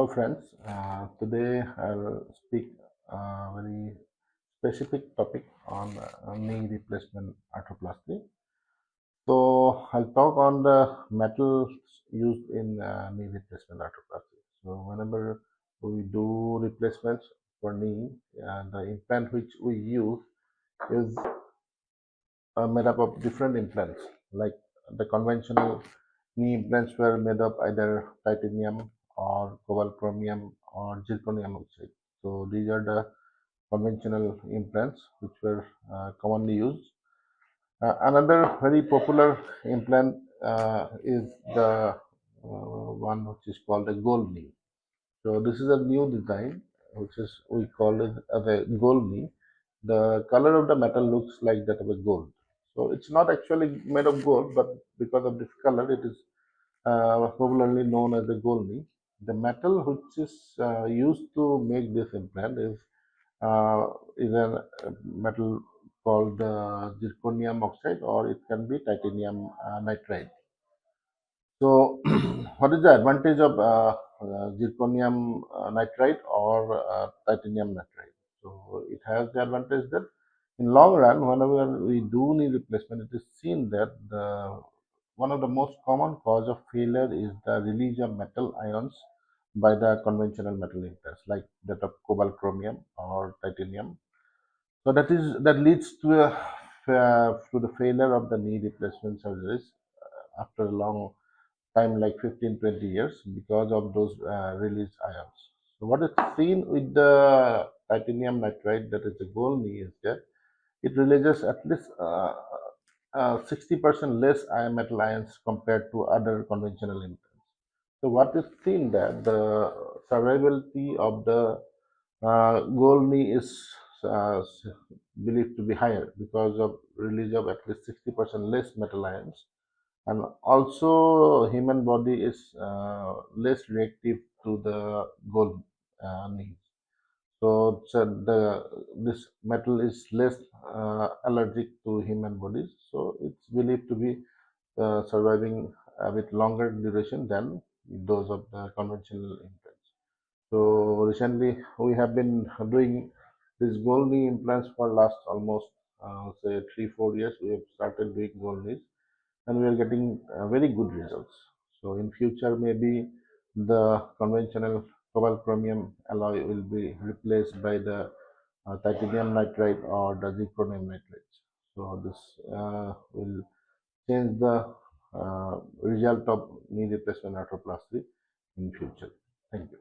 Hello friends, today I'll speak a very specific topic on knee replacement arthroplasty. So I'll talk on the metals used in knee replacement arthroplasty. So whenever we do replacements for knee, the implant which we use is made up of different implants. Like the conventional knee implants were made of either titanium or cobalt chromium or zirconium oxide. So these are the conventional implants which were commonly used. Another very popular implant is the one which is called a gold knee. So this is a new design which is we call it as a gold knee. The color of the metal looks like that of a gold. So it's not actually made of gold, but because of this color, it is popularly known as the gold knee. The metal which is used to make this implant uh, is a metal called zirconium oxide, or it can be titanium nitride. So, what is the advantage of zirconium nitride or titanium nitride? So, it has the advantage that in long run, whenever we do knee replacement, it is seen that the one of the most common cause of failure is the release of metal ions by the conventional metal implants, like that of cobalt chromium or titanium. So that leads to to the failure of the knee replacement surgeries after a long time like 15-20 years because of those released ions. So what is seen with the titanium nitride, that is the gold knee, is that it releases at least 60% less metal ions compared to other conventional implants. So what is seen that the survivability of the gold knee is uh, believed to be higher because of release of at least 60% less metal ions, and also human body is less reactive to the gold needs. So the this metal is less allergic to human bodies, so it's believed to be surviving with longer duration than those of the conventional implants. So recently we have been doing these gold knee implants for last almost say 3-4 years. We have started doing gold knees, and we are getting very good results. So in future, maybe the conventional cobalt chromium alloy will be replaced by the titanium nitride or the zirconium nitride. So this will change the result of knee replacement arthroplasty in future. Thank you.